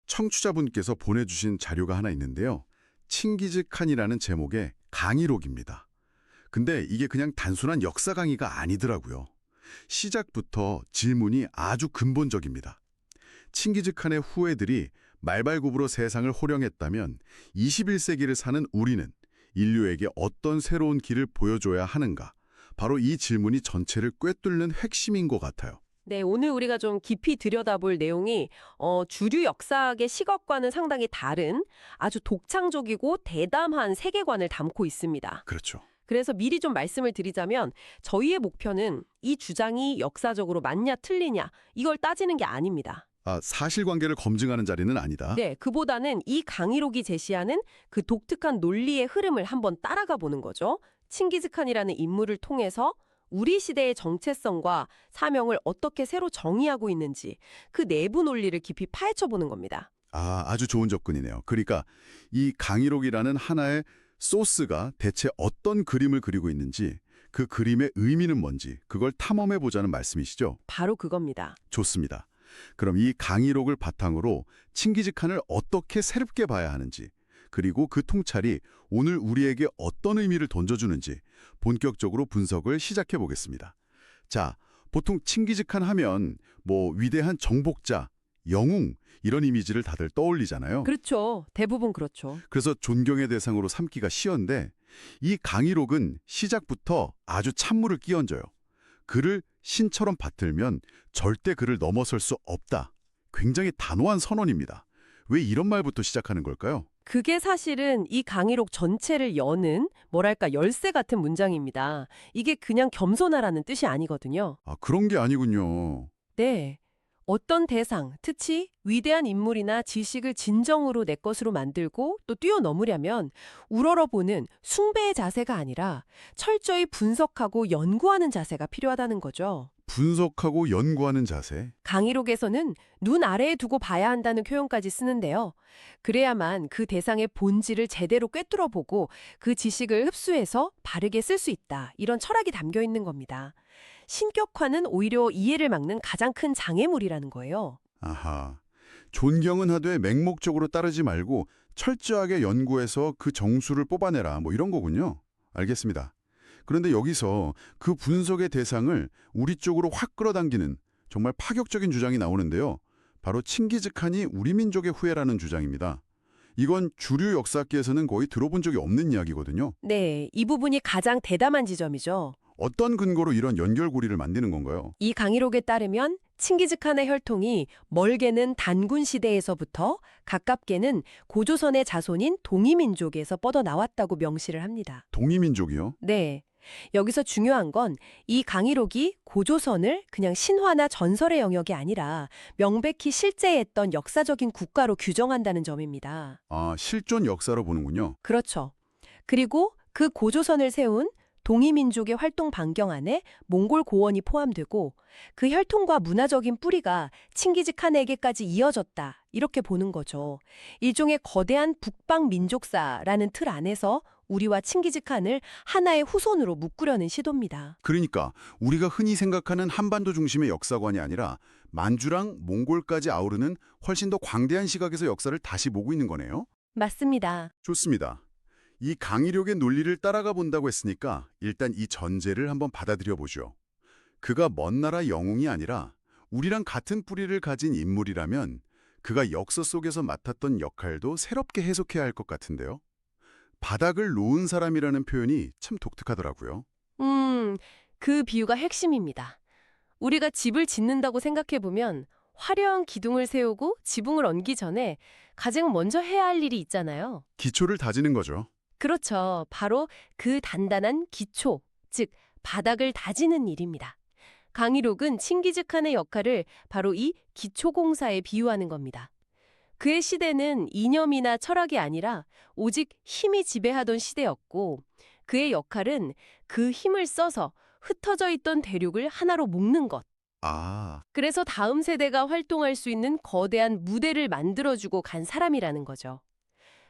청취자분께서 보내주신 자료가 하나 있는데요. 칭기즈칸이라는 제목의 강의록입니다. 근데 이게 그냥 단순한 역사 강의가 아니더라고요. 시작부터 질문이 아주 근본적입니다. 칭기즈칸의 후예들이 말발굽으로 세상을 호령했다면 21세기를 사는 우리는 인류에게 어떤 새로운 길을 보여줘야 하는가? 바로 이 질문이 전체를 꿰뚫는 핵심인 것 같아요. 네, 오늘 우리가 좀 깊이 들여다볼 내용이 주류 역사학의 시각과는 상당히 다른 아주 독창적이고 대담한 세계관을 담고 있습니다. 그렇죠. 그래서 미리 좀 말씀을 드리자면 저희의 목표는 이 주장이 역사적으로 맞냐 틀리냐 이걸 따지는 게 아닙니다. 사실관계를 검증하는 자리는 아니다. 네, 그보다는 이 강의록이 제시하는 그 독특한 논리의 흐름을 한번 따라가 보는 거죠. 칭기즈칸이라는 인물을 통해서 우리 시대의 정체성과 사명을 어떻게 새로 정의하고 있는지 그 내부 논리를 깊이 파헤쳐 보는 겁니다. 아주 좋은 접근이네요. 그러니까 이 강의록이라는 하나의 소스가 대체 어떤 그림을 그리고 있는지, 그 그림의 의미는 뭔지 그걸 탐험해보자는 말씀이시죠? 바로 그겁니다. 좋습니다. 그럼 이 강의록을 바탕으로 칭기즈칸을 어떻게 새롭게 봐야 하는지, 그리고 그 통찰이 오늘 우리에게 어떤 의미를 던져주는지 본격적으로 분석을 시작해 보겠습니다. 자, 보통 칭기즈칸 하면 위대한 정복자, 영웅 이런 이미지를 다들 떠올리잖아요. 그렇죠. 대부분 그렇죠. 그래서 존경의 대상으로 삼기가 쉬운데 이 강의록은 시작부터 아주 찬물을 끼얹어요. 그를 신처럼 받들면 절대 그를 넘어설 수 없다. 굉장히 단호한 선언입니다. 왜 이런 말부터 시작하는 걸까요? 그게 사실은 이 강의록 전체를 여는 뭐랄까 열쇠 같은 문장입니다. 이게 그냥 겸손하라는 뜻이 아니거든요. 그런 게 아니군요. 네. 어떤 대상, 특히 위대한 인물이나 지식을 진정으로 내 것으로 만들고 또 뛰어넘으려면 우러러보는 숭배의 자세가 아니라 철저히 분석하고 연구하는 자세가 필요하다는 거죠. 분석하고 연구하는 자세. 강의록에서는 눈 아래에 두고 봐야 한다는 표현까지 쓰는데요. 그래야만 그 대상의 본질을 제대로 꿰뚫어보고 그 지식을 흡수해서 바르게 쓸 수 있다. 이런 철학이 담겨 있는 겁니다. 신격화는 오히려 이해를 막는 가장 큰 장애물이라는 거예요. 아하. 존경은 하되 맹목적으로 따르지 말고 철저하게 연구해서 그 정수를 뽑아내라. 이런 거군요. 알겠습니다. 그런데 여기서 그 분석의 대상을 우리 쪽으로 확 끌어당기는 정말 파격적인 주장이 나오는데요. 바로 칭기즈칸이 우리 민족의 후예라는 주장입니다. 이건 주류 역사학계에서는 거의 들어본 적이 없는 이야기거든요. 네, 이 부분이 가장 대담한 지점이죠. 어떤 근거로 이런 연결고리를 만드는 건가요? 이 강의록에 따르면 칭기즈칸의 혈통이 멀게는 단군 시대에서부터 가깝게는 고조선의 자손인 동이민족에서 뻗어나왔다고 명시를 합니다. 동이민족이요? 네. 여기서 중요한 건 이 강의록이 고조선을 그냥 신화나 전설의 영역이 아니라 명백히 실제했던 역사적인 국가로 규정한다는 점입니다. 실존 역사로 보는군요. 그렇죠. 그리고 그 고조선을 세운 동이민족의 활동 반경 안에 몽골 고원이 포함되고 그 혈통과 문화적인 뿌리가 칭기즈칸에게까지 이어졌다. 이렇게 보는 거죠. 일종의 거대한 북방 민족사라는 틀 안에서 우리와 칭기즈칸을 하나의 후손으로 묶으려는 시도입니다. 그러니까 우리가 흔히 생각하는 한반도 중심의 역사관이 아니라 만주랑 몽골까지 아우르는 훨씬 더 광대한 시각에서 역사를 다시 보고 있는 거네요. 맞습니다. 좋습니다. 이 강의록의 논리를 따라가 본다고 했으니까 일단 이 전제를 한번 받아들여 보죠. 그가 먼 나라 영웅이 아니라 우리랑 같은 뿌리를 가진 인물이라면 그가 역사 속에서 맡았던 역할도 새롭게 해석해야 할 것 같은데요. 바닥을 놓은 사람이라는 표현이 참 독특하더라고요. 그 비유가 핵심입니다. 우리가 집을 짓는다고 생각해보면 화려한 기둥을 세우고 지붕을 얹기 전에 가장 먼저 해야 할 일이 있잖아요. 기초를 다지는 거죠. 그렇죠. 바로 그 단단한 기초, 즉 바닥을 다지는 일입니다. 강의록은 칭기즈칸의 역할을 바로 이 기초공사에 비유하는 겁니다. 그의 시대는 이념이나 철학이 아니라 오직 힘이 지배하던 시대였고 그의 역할은 그 힘을 써서 흩어져 있던 대륙을 하나로 묶는 것. 그래서 다음 세대가 활동할 수 있는 거대한 무대를 만들어주고 간 사람이라는 거죠.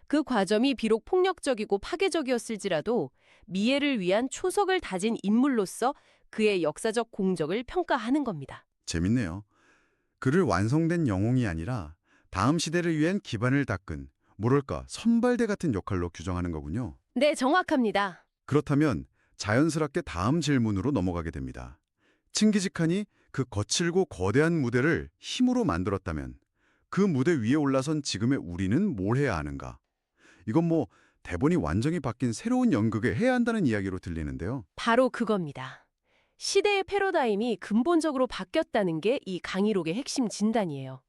그 과정이 비록 폭력적이고 파괴적이었을지라도 미래를 위한 초석을 다진 인물로서 그의 역사적 공적을 평가하는 겁니다. 재밌네요. 그를 완성된 영웅이 아니라 다음 시대를 위한 기반을 닦은, 뭐랄까, 선발대 같은 역할로 규정하는 거군요. 네, 정확합니다. 그렇다면 자연스럽게 다음 질문으로 넘어가게 됩니다. 칭기즈칸이 그 거칠고 거대한 무대를 힘으로 만들었다면 그 무대 위에 올라선 지금의 우리는 뭘 해야 하는가? 이건 뭐 대본이 완전히 바뀐 새로운 연극에 해야 한다는 이야기로 들리는데요. 바로 그겁니다. 시대의 패러다임이 근본적으로 바뀌었다는 게 이 강의록의 핵심 진단이에요.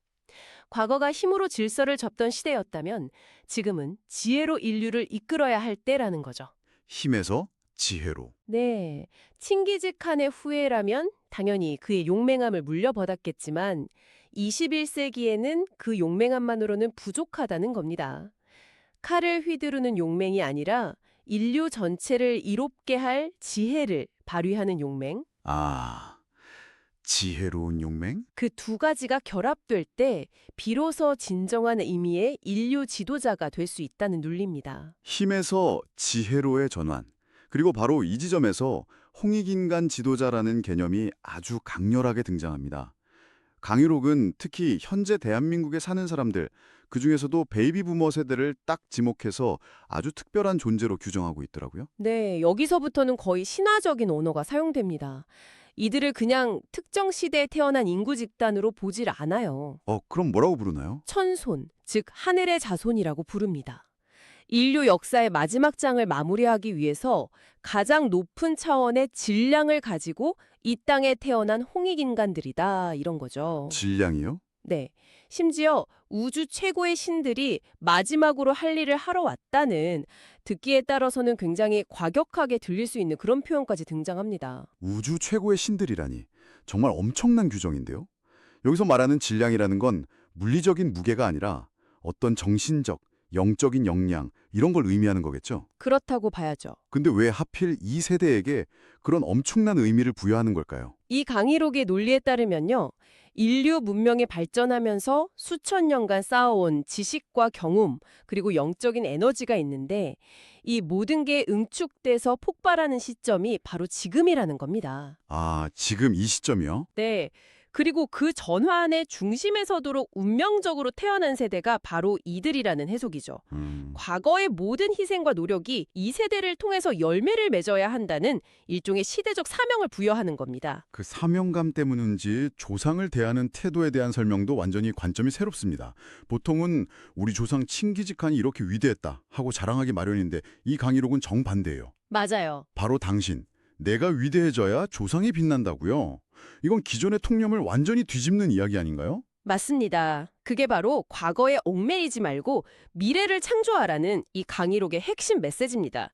과거가 힘으로 질서를 접던 시대였다면 지금은 지혜로 인류를 이끌어야 할 때라는 거죠. 힘에서 지혜로. 네, 칭기즈칸의 후예라면 당연히 그의 용맹함을 물려받았겠지만 21세기에는 그 용맹함만으로는 부족하다는 겁니다. 칼을 휘두르는 용맹이 아니라 인류 전체를 이롭게 할 지혜를 발휘하는 용맹, 아, 지혜로운 용맹? 그 두 가지가 결합될 때 비로소 진정한 의미의 인류 지도자가 될 수 있다는 논리입니다. 힘에서 지혜로의 전환. 그리고 바로 이 지점에서 홍익인간 지도자라는 개념이 아주 강렬하게 등장합니다. 강의록은 특히 현재 대한민국에 사는 사람들, 그중에서도 베이비 부머 세대를 딱 지목해서 아주 특별한 존재로 규정하고 있더라고요. 네, 여기서부터는 거의 신화적인 언어가 사용됩니다. 이들을 그냥 특정 시대에 태어난 인구 집단으로 보질 않아요. 그럼 뭐라고 부르나요? 천손, 즉 하늘의 자손이라고 부릅니다. 인류 역사의 마지막 장을 마무리하기 위해서 가장 높은 차원의 질량을 가지고 이 땅에 태어난 홍익인간들이다 이런 거죠. 질량이요? 네. 심지어 우주 최고의 신들이 마지막으로 할 일을 하러 왔다는 듣기에 따라서는 굉장히 과격하게 들릴 수 있는 그런 표현까지 등장합니다. 우주 최고의 신들이라니. 정말 엄청난 규정인데요. 여기서 말하는 질량이라는 건 물리적인 무게가 아니라 어떤 정신적, 영적인 역량 이런 걸 의미하는 거겠죠. 그렇다고 봐야죠. 근데 왜 하필 이 세대에게 그런 엄청난 의미를 부여하는 걸까요? 이 강의록의 논리에 따르면요. 인류 문명이 발전하면서 수천 년간 쌓아온 지식과 경험, 그리고 영적인 에너지가 있는데 이 모든 게 응축돼서 폭발하는 시점이 바로 지금이라는 겁니다. 아, 지금 이 시점이요? 네. 그리고 그 전환의 중심에 서도록 운명적으로 태어난 세대가 바로 이들이라는 해석이죠. 과거의 모든 희생과 노력이 이 세대를 통해서 열매를 맺어야 한다는 일종의 시대적 사명을 부여하는 겁니다. 그 사명감 때문인지 조상을 대하는 태도에 대한 설명도 완전히 관점이 새롭습니다. 보통은 우리 조상 칭기즈칸이 이렇게 위대했다 하고 자랑하기 마련인데 이 강의록은 정반대예요. 맞아요. 바로 당신, 내가 위대해져야 조상이 빛난다고요. 이건 기존의 통념을 완전히 뒤집는 이야기 아닌가요? 맞습니다. 그게 바로 과거에 얽매이지 말고 미래를 창조하라는 이 강의록의 핵심 메시지입니다.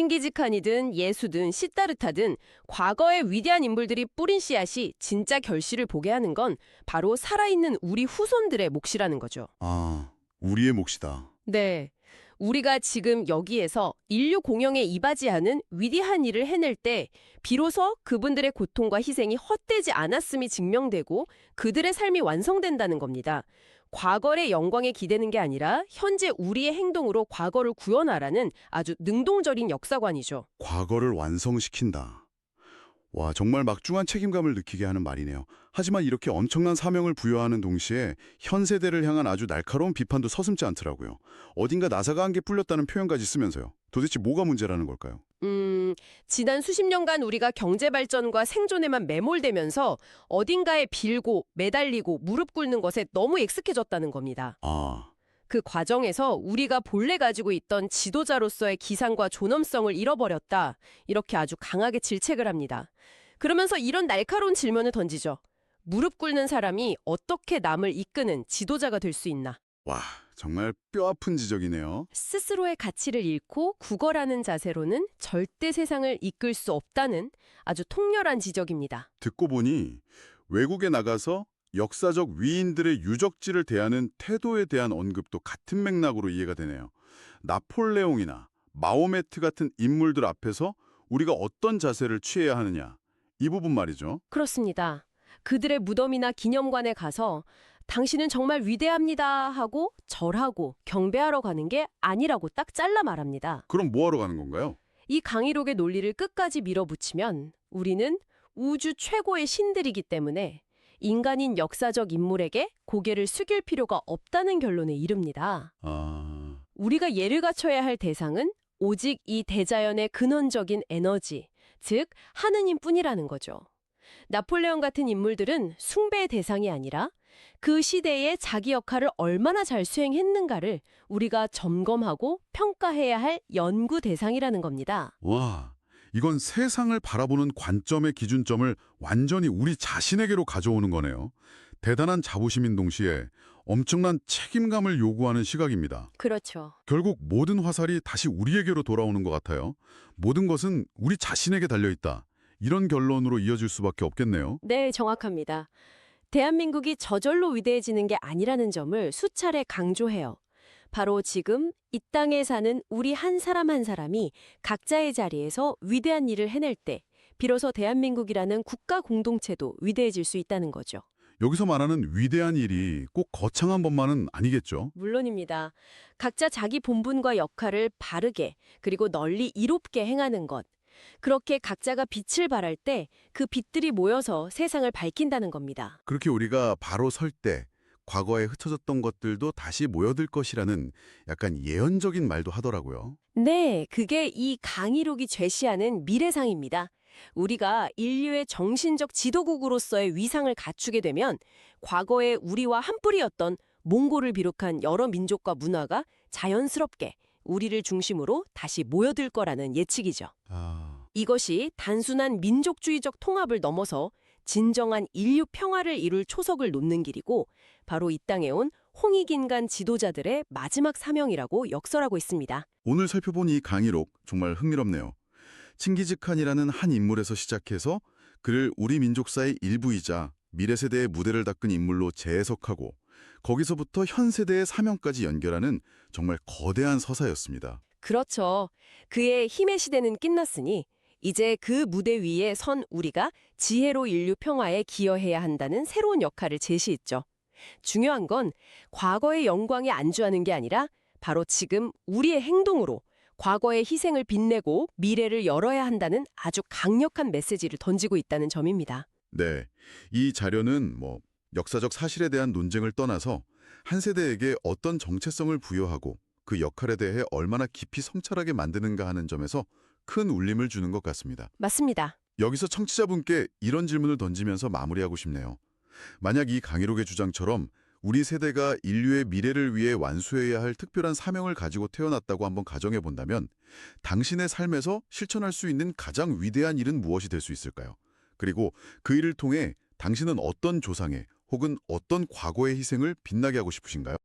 칭기즈칸이든 예수든 시타르타든 과거의 위대한 인물들이 뿌린 씨앗이 진짜 결실을 보게 하는 건 바로 살아있는 우리 후손들의 몫이라는 거죠. 아, 우리의 몫이다. 네. 우리가 지금 여기에서 인류 공영에 이바지하는 위대한 일을 해낼 때 비로소 그분들의 고통과 희생이 헛되지 않았음이 증명되고 그들의 삶이 완성된다는 겁니다. 과거의 영광에 기대는 게 아니라 현재 우리의 행동으로 과거를 구현하라는 아주 능동적인 역사관이죠. 과거를 완성시킨다. 와, 정말 막중한 책임감을 느끼게 하는 말이네요. 하지만 이렇게 엄청난 사명을 부여하는 동시에 현 세대를 향한 아주 날카로운 비판도 서슴지 않더라고요. 어딘가 나사가 한 개 풀렸다는 표현까지 쓰면서요. 도대체 뭐가 문제라는 걸까요? 지난 수십 년간 우리가 경제 발전과 생존에만 매몰되면서 어딘가에 빌고 매달리고 무릎 꿇는 것에 너무 익숙해졌다는 겁니다. 아, 그 과정에서 우리가 본래 가지고 있던 지도자로서의 기상과 존엄성을 잃어버렸다. 이렇게 아주 강하게 질책을 합니다. 그러면서 이런 날카로운 질문을 던지죠. 무릎 꿇는 사람이 어떻게 남을 이끄는 지도자가 될 수 있나? 와, 정말 뼈아픈 지적이네요. 스스로의 가치를 잃고 구걸하는 자세로는 절대 세상을 이끌 수 없다는 아주 통렬한 지적입니다. 듣고 보니 외국에 나가서 역사적 위인들의 유적지를 대하는 태도에 대한 언급도 같은 맥락으로 이해가 되네요. 나폴레옹이나 마호메트 같은 인물들 앞에서 우리가 어떤 자세를 취해야 하느냐, 이 부분 말이죠. 그렇습니다. 그들의 무덤이나 기념관에 가서 당신은 정말 위대합니다 하고 절하고 경배하러 가는 게 아니라고 딱 잘라 말합니다. 그럼 뭐하러 가는 건가요? 이 강의록의 논리를 끝까지 밀어붙이면 우리는 우주 최고의 신들이기 때문에 인간인 역사적 인물에게 고개를 숙일 필요가 없다는 결론에 이릅니다. 아, 우리가 예를 갖춰야 할 대상은 오직 이 대자연의 근원적인 에너지, 즉 하느님뿐이라는 거죠. 나폴레옹 같은 인물들은 숭배의 대상이 아니라 그 시대에 자기 역할을 얼마나 잘 수행했는가를 우리가 점검하고 평가해야 할 연구 대상이라는 겁니다. 와, 이건 세상을 바라보는 관점의 기준점을 완전히 우리 자신에게로 가져오는 거네요. 대단한 자부심인 동시에 엄청난 책임감을 요구하는 시각입니다. 그렇죠. 결국 모든 화살이 다시 우리에게로 돌아오는 것 같아요. 모든 것은 우리 자신에게 달려있다. 이런 결론으로 이어질 수밖에 없겠네요. 네, 정확합니다. 대한민국이 저절로 위대해지는 게 아니라는 점을 수차례 강조해요. 바로 지금 이 땅에 사는 우리 한 사람 한 사람이 각자의 자리에서 위대한 일을 해낼 때 비로소 대한민국이라는 국가 공동체도 위대해질 수 있다는 거죠. 여기서 말하는 위대한 일이 꼭 거창한 것만은 아니겠죠. 물론입니다. 각자 자기 본분과 역할을 바르게 그리고 널리 이롭게 행하는 것. 그렇게 각자가 빛을 발할 때 그 빛들이 모여서 세상을 밝힌다는 겁니다. 그렇게 우리가 바로 설 때 과거에 흩어졌던 것들도 다시 모여들 것이라는 약간 예언적인 말도 하더라고요. 네, 그게 이 강의록이 제시하는 미래상입니다. 우리가 인류의 정신적 지도국으로서의 위상을 갖추게 되면 과거의 우리와 한 뿌리였던 몽골을 비롯한 여러 민족과 문화가 자연스럽게 우리를 중심으로 다시 모여들 거라는 예측이죠. 아, 이것이 단순한 민족주의적 통합을 넘어서 진정한 인류 평화를 이룰 초석을 놓는 길이고 바로 이 땅에 온 홍익인간 지도자들의 마지막 사명이라고 역설하고 있습니다. 오늘 살펴본 이 강의록 정말 흥미롭네요. 칭기즈칸이라는 한 인물에서 시작해서 그를 우리 민족사의 일부이자 미래 세대의 무대를 닦은 인물로 재해석하고 거기서부터 현 세대의 사명까지 연결하는 정말 거대한 서사였습니다. 그렇죠. 그의 힘의 시대는 끝났으니 이제 그 무대 위에 선 우리가 지혜로 인류 평화에 기여해야 한다는 새로운 역할을 제시했죠. 중요한 건 과거의 영광에 안주하는 게 아니라 바로 지금 우리의 행동으로 과거의 희생을 빛내고 미래를 열어야 한다는 아주 강력한 메시지를 던지고 있다는 점입니다. 네, 이 자료는 역사적 사실에 대한 논쟁을 떠나서 한 세대에게 어떤 정체성을 부여하고 그 역할에 대해 얼마나 깊이 성찰하게 만드는가 하는 점에서 큰 울림을 주는 것 같습니다. 맞습니다. 여기서 청취자분께 이런 질문을 던지면서 마무리하고 싶네요. 만약 이 강의록의 주장처럼 우리 세대가 인류의 미래를 위해 완수해야 할 특별한 사명을 가지고 태어났다고 한번 가정해 본다면 당신의 삶에서 실천할 수 있는 가장 위대한 일은 무엇이 될 수 있을까요? 그리고 그 일을 통해 당신은 어떤 조상의 혹은 어떤 과거의 희생을 빛나게 하고 싶으신가요?